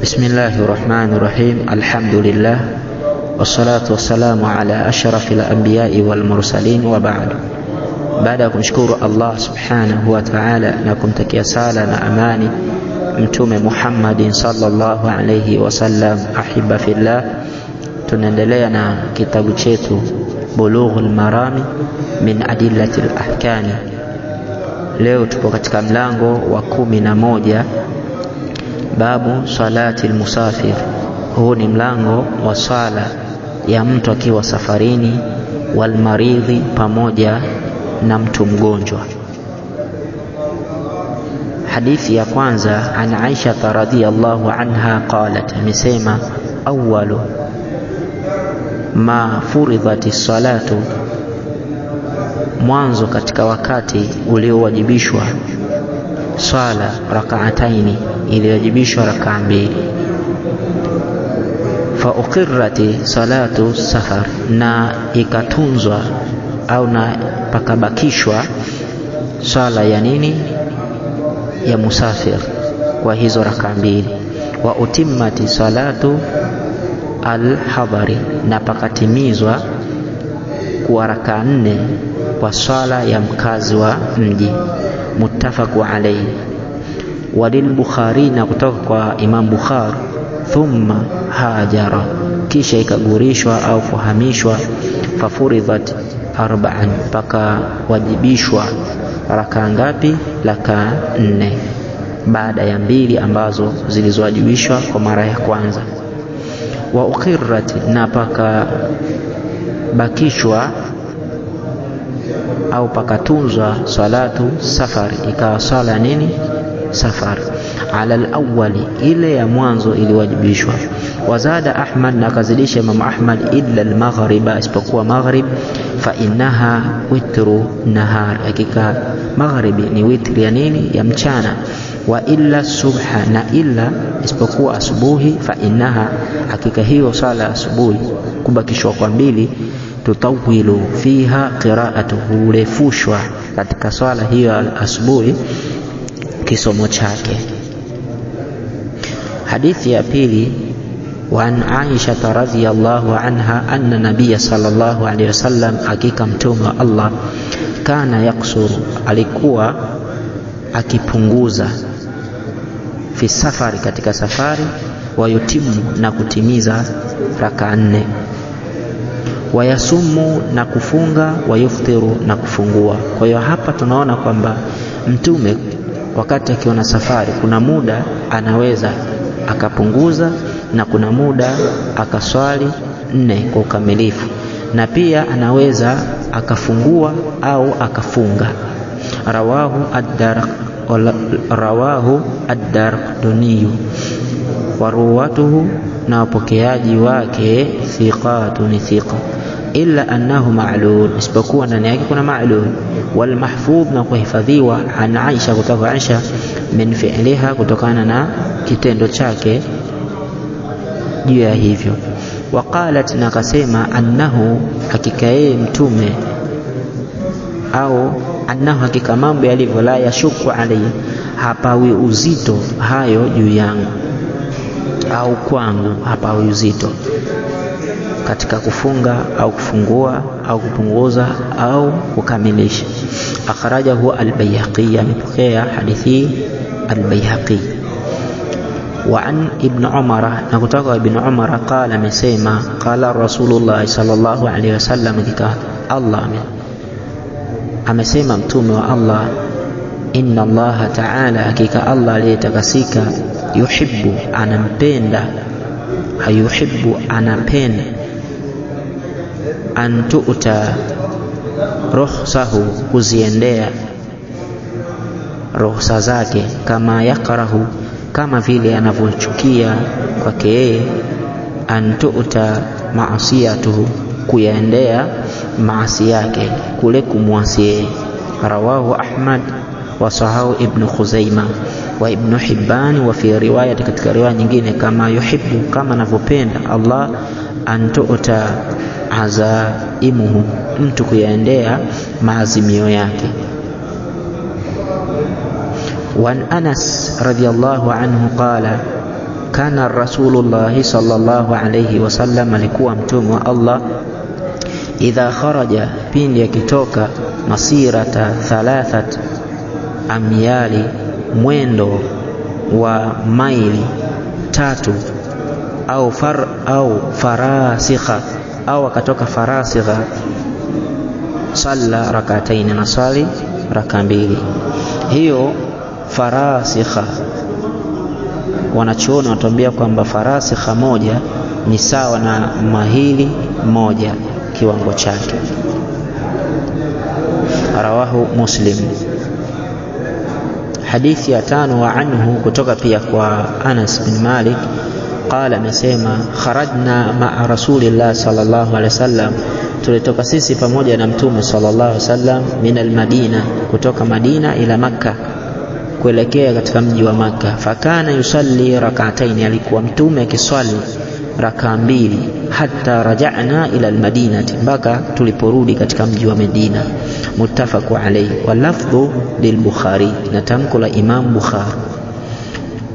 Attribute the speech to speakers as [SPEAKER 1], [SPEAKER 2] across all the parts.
[SPEAKER 1] Bismillahirrahmanirrahim. Alhamdulillah wassalatu wassalamu ala ashrafil anbiya'i wal mursalin wa ba'd. Baada ya kumshukuru Allah subhanahu wa ta'ala na kumtakia sala na amani Mtume Muhammadin sallallahu alayhi wasallam, ahibba fillah, tunaendelea na kitabu chetu Bulughul Marami min Adillatil Ahkami. Leo tupo katika mlango wa 11, babu salatil musafir. Huu ni mlango wa swala ya mtu akiwa safarini, wal maridhi, pamoja na mtu mgonjwa. Hadithi ya kwanza, an Aisha radhiyallahu anha qalat, amesema awwalu ma furidhati salatu, mwanzo katika wakati uliowajibishwa swala rak'ataini, iliwajibishwa rak'a mbili. Fa uqirrati salatu safar, na ikatunzwa au na pakabakishwa swala ya nini, ya musafir, kwa hizo rak'a mbili. Wa utimmati salatu al-hadari, na pakatimizwa kwa rak'a 4 kwa swala ya mkazi wa mji. Muttafaqu alayhi. Walil Bukhari, na kutoka kwa Imam Bukhari, thumma hajara, kisha ikagurishwa au kuhamishwa, fafuridhat arba'an, paka wajibishwa raka ngapi? Raka 4, baada ya 2 ambazo zilizowajibishwa kwa mara ya kwanza. Wa uqirrat, na paka bakishwa au pakatunzwa salatu safari, ikawa sala nini, safari, ala al-awwali, ile ya mwanzo iliwajibishwa. Wazada Ahmad, na kazidisha Imam Ahmad, illa al-maghriba, isipokuwa maghrib, fa innaha witru nahar, hakika maghribi ni witri ya nini, ya mchana. Wa illa subha, na illa isipokuwa asubuhi, fa innaha, hakika hiyo sala asubuhi kubakishwa kwa 2, tutawilu fiha qira'atuhu, refushwa katika swala hiyo asubuhi kisomo chake. Hadithi ya pili, wa an Aisha radhiyallahu anha anna nabiyya sallallahu alayhi wasallam, hakika mtume wa Allah, kana yaksuru, alikuwa akipunguza, fi safari, katika safari, wa yutimu, na kutimiza raka 4, wa yasumu, na kufunga, wa yuftiru, na kufungua. Kwa hiyo hapa tunaona kwamba mtume wakati akiona safari, kuna muda anaweza akapunguza, na kuna muda akaswali 4 kwa ukamilifu, na pia anaweza akafungua au akafunga. Rawahu ad-Darqutni wa ruwatuhu, na wapokeaji wake thiqatun, thiqa, illa annahu ma'lul, isipokuwa ndani yake kuna ma'lul. Wal mahfudh, na kuhifadhiwa, an Aisha, kutoka Aisha, min fi'liha, kutokana na kitendo chake juu ya hivyo. Waqalat, na kasema, annahu, hakika yeye mtume, au annahu, hakika mambo yalivyo, la yashuku alayhi, hapawi uzito hayo juu yangu, au kwangu hapawi uzito katika kufunga au kufungua au kupunguza au kukamilisha. Akhrajahu al-Bayhaqi, amepokea hadithi al-Bayhaqi. Wa an Ibn Umar, na kutoka Ibn Umar, qala, amesema, qala Rasulullah sallallahu alayhi wasallam, hakika Allah amesema, mtume wa Allah, inna Allah ta'ala, hakika Allah aliyetakasika, yuhibbu, anampenda, hayuhibbu, anapenda, antu'ta ruhsahu, kuziendea ruhsa zake, kama yakrahu, kama vile anavyochukia kwake yeye, antu'ta ma'asiyatuhu, kuyaendea maasi yake, kule kumwasi yeye. Rawahu Ahmad wa sahahu Ibn Khuzaimah wa Ibn Hibban, wa fi riwaya, katika riwaya nyingine, kama yuhibbu, kama anavyopenda Allah, antu'ta azaimuhu, mtu kuyaendea maazimio yake. Wa Anas radhiyallahu anhu qala, kana Rasulullah sallallahu alayhi wasallam, alikuwa mtume wa Allah, idha kharaja, pindi akitoka, masirata 3 amyali, mwendo wa maili 3, au farasikha, au akatoka farasikha, salla rak'atayn, na swali raka 2. Hiyo farasikha, wanachuoni wanatuambia kwamba farasikha moja ni sawa na mahili moja kiwango chake. Rawahu Muslim. Hadithi ya 5, wa anhu, kutoka pia kwa Anas bin Malik, qala, amesema, kharajna ma'a rasulillah sallallahu alaihi wasallam, tulitoka sisi pamoja na mtume sallallahu alaihi wasallam, min almadina, kutoka Madina, ila Makkah, kuelekea katika mji wa Makkah. Fakana yusalli rak'atayn, alikuwa mtume akiswali raka 2, hatta raja'na ila almadinati, mpaka tuliporudi katika mji wa Medina. Muttafaqu alayhi, wa lafdhu lilbukhari, na tamko la Imam Bukhari.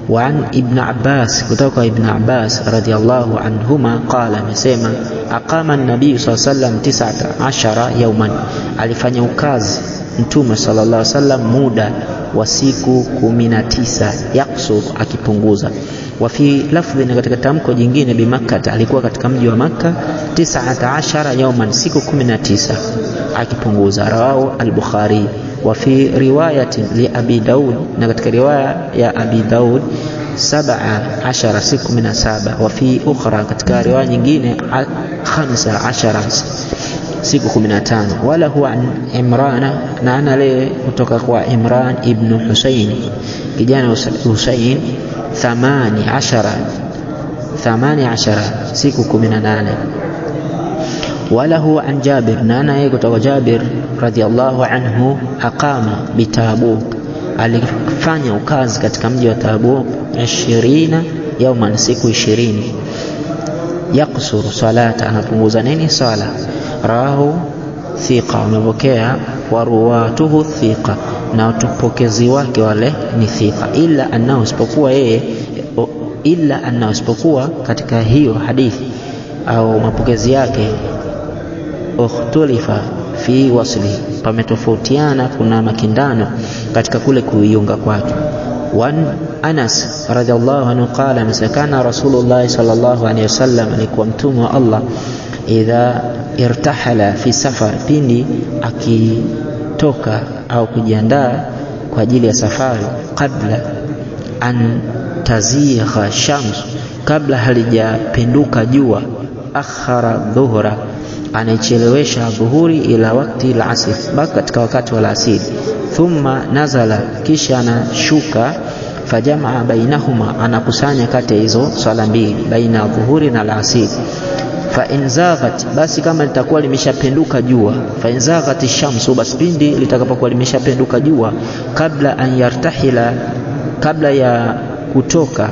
[SPEAKER 1] Wa an ibn Abbas, kutoka ibn Abbas radhiyallahu anhuma, qala, amesema, aqama an-nabiy sallallahu alayhi wasallam 19 yawman, alifanya ukazi mtume sallallahu alayhi wasallam muda wa siku 19, yaksur, akipunguza. Wa fi lafdhi, na katika tamko jingine, bi Makkah, alikuwa katika mji wa Makkah 19 yawman, siku 19, akipunguza. Rawahu al-Bukhari. Wa fi riwayati li Abi Daud, na katika riwaya ya Abi Daud 17, siku 17. Wa fi ukhra, katika riwaya nyingine 15, siku 15. Wala huwa an Imran, na ana le kutoka kwa Imran ibn Husayn, kijana Husayn, 18, siku 18. Wala huwa an Jabir, na ana yeye kutoka Jabir radhiyallahu anhu, aqama bitabuk, alifanya ukazi katika mji wa Tabuk 20 yawman, siku 20. Yaksuru salata, anapunguza nini? Sala. Rawahu thiqa, umepokea, wa ruwatuhu thiqa, na utupokezi wake wale ni thiqa, illa annahu, isipokuwa katika hiyo hadithi au mapokezi yake, ukhtulifa fi wasli, pametofautiana, kuna makindano katika kule kuiunga kwake. Wan Anas radhiallahu anhu qala, amesema, Rasulullah sallallahu alaihi wasallam, alikuwa mtume wa Allah, idha irtahala fi safar, pindi akitoka au kujiandaa kwa ajili ya safari, qabla an tazigha shams, kabla halijapinduka jua, akhara dhuhra, anaichelewesha dhuhuri, ila wakati al-asr, mpaka katika wakati wa asiri. Thumma nazala, kisha anashuka, fajamaa bainahuma, anakusanya kati hizo swala mbili, baina dhuhuri na al-asiri. Fa inzaghat, basi kama litakuwa limeshapinduka jua, fa inzaghat shamsu, basi pindi litakapokuwa limeshapinduka jua, kabla an yartahila, kabla ya kutoka,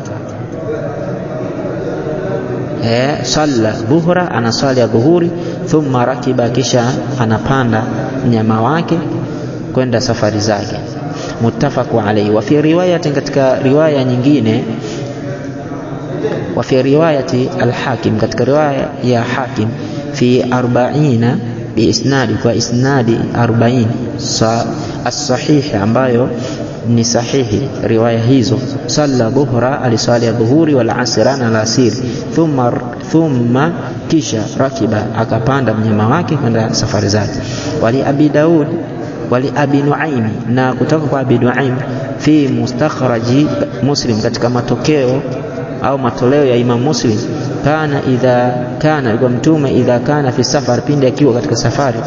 [SPEAKER 1] salla dhuhra, anasali ya dhuhuri. Thumma rakiba, kisha anapanda mnyama wake kwenda safari zake. Muttafaqu alayhi. Wa fi riwayati, katika riwaya nyingine, wa fi riwayati al-Hakim, katika riwaya ya Hakim, fi 40 bi isnadi, kwa isnadi 40 as-sahih, ambayo ni sahihi riwaya hizo. Salla dhuhra, alisali dhuhuri, wal asra, na al-asir. Thumma kisha rakiba, akapanda mnyama wake kwenda safari zake. Wali Abi Daud, wali Abi Nuaim, na kutoka kwa Abi Nuaim, fi mustakhraji Muslim, katika matokeo au matoleo ya Imam Muslim, alikuwa mtume, idha kana fi safar, pindi akiwa katika safari,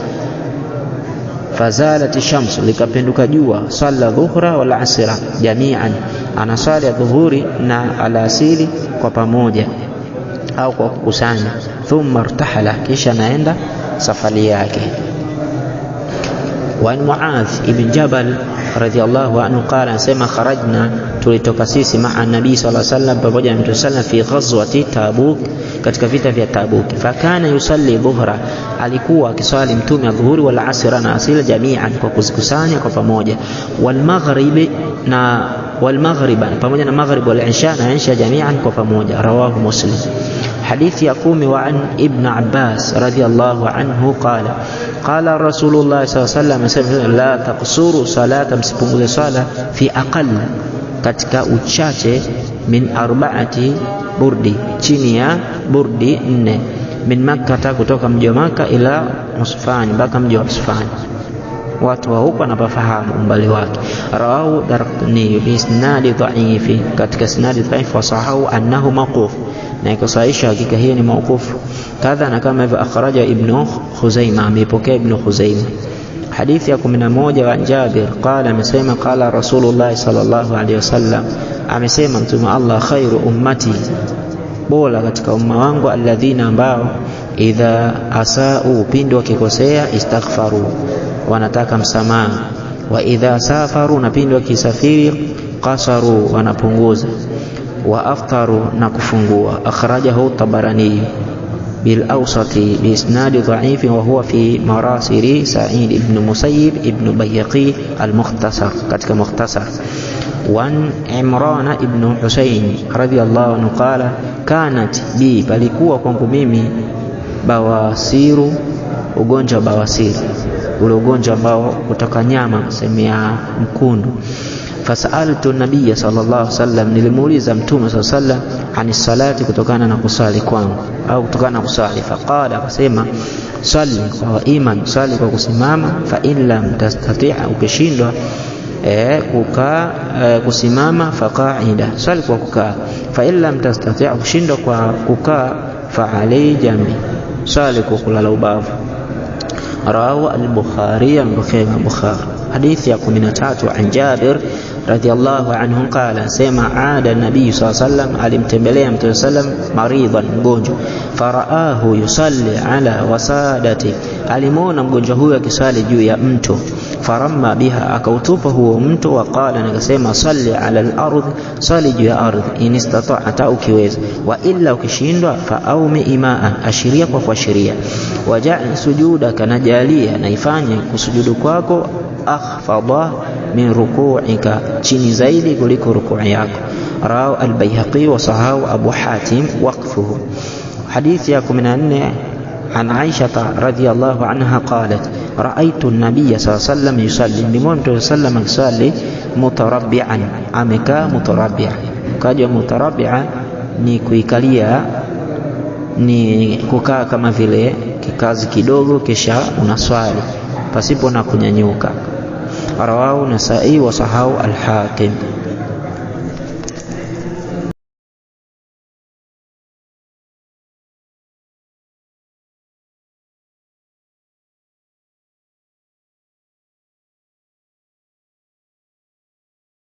[SPEAKER 1] fazalat shamsu, likapinduka jua, salla dhuhra wal asra jami'an, anasali dhuhuri na alasiri kwa pamoja au kwa kukusanya. Thumma irtahala, kisha naenda safari yake. Wa Muadh ibn Jabal radhiyallahu anhu qala, anasema, kharajna, tulitoka sisi, ma'a nabii sallallahu alaihi wasallam, pamoja na mtume sallallahu fi ghazwati Tabuk, katika vita vya Tabuk. Fakana yusalli dhuhra, alikuwa akiswali mtume dhuhuri, wal asra, na asila, jami'an, kwa kuzikusanya kwa pamoja. Wal maghribi, na wal maghriba, pamoja na maghrib wal isha na isha jami'an kwa pamoja. Rawahu Muslim. Hadithi ya 10, wa an Ibn Abbas radhiyallahu anhu qala qala Rasulullah sallallahu alaihi wasallam la taqsuru salata, msipunguze sala fi aqall, katika uchache, min 4 burdi, chini ya burdi 4, min Makkah, kutoka mji wa Makkah, ila Usfan, mpaka mji wa Usfan. Watu wa huko wanapafahamu umbali wake. Rawahu Daraqutni bi isnadi dha'ifi, katika isnadi dhaifu, wasahahu annahu mawquf, na ikasahisha hakika hiyo ni mawquf. Kadha na kama hivyo akhraja Ibn Khuzaimah, amepokea Ibn Khuzaimah. Hadithi ya 11, wa Jabir qala, amesema qala Rasulullah sallallahu alaihi wasallam, amesema mtume Allah, khairu ummati, bora katika umma wangu, alladhina, ambao idha asau, pindi wakikosea, istaghfaru, wanataka msamaha, wa idha safaru, na pindi wakisafiri, qasaru, wanapunguza, wa aftaru, na kufungua. Akhrajahu Tabarani bil awsati bi isnadi dha'if, wa huwa fi marasiri Sa'id ibn Musayyib ibn Bayhaqi al-Mukhtasar, katika Mukhtasar. Wan Imran ibn Husayn radhiyallahu anhu qala kanat bi, palikuwa kwangu mimi, bawasiru, ugonjwa bawasiri, ule ugonjwa ambao kutoka nyama sehemu ya mkundu. Fasaltu nabiyya sallallahu alaihi wasallam, nilimuuliza mtume sallallahu alaihi wasallam, ani salati, kutokana na kusali kwangu, au kutokana na kusali. Faqala, akasema, salli qa'iman, sali kwa kusimama, fa in lam tastati'a, ukishindwa kusimama, faqa'ida, sali kwa kukaa, fa in lam tastati'a, ukishindwa kwa kukaa, fa alayhi jambi, sali kwa kulala ubavu. Rawahu al-Bukhari, al-Bukhari. Hadithi ya 13, an Jabir radhiyallahu anhu qala, sema aada nabii sallallahu alaihi wasallam, alimtembelea mtume sallam, maridhan, mgonjwa, faraahu yusalli ala wasadati, alimuona mgonjwa huyo akisali juu ya mto, faramma biha, akautupa huo mto, wa qala, nikasema, salli ala al-ardh, sali juu ya ardhi, in istata'ta, ukiweza, wa illa, ukishindwa, fa aumi imaa, ashiria kwa kuashiria, waja'al sujudaka, najalia, naifanye kusujudu kwako, akhfadha min ruku'ika, chini zaidi kuliko rukuu yako. Rawahu al-Baihaqi wa sahahu Abu Hatim waqfuhu. Hadithi ya 14, an Aisha radhiyallahu anha qalat ra'aytu an-nabiyya sallallahu alayhi wasallam yusalli, nilimwona Mtume sallallahu alayhi wasallam yusalli mutarabbi'an, amekaa mutarabbi'a. Kaja mutarabbi'a ni kuikalia, ni kukaa kama vile kikazi kidogo, kisha unaswali pasipo na kunyanyuka. Rawahu Nasa'i wa sahahu al-Hakim.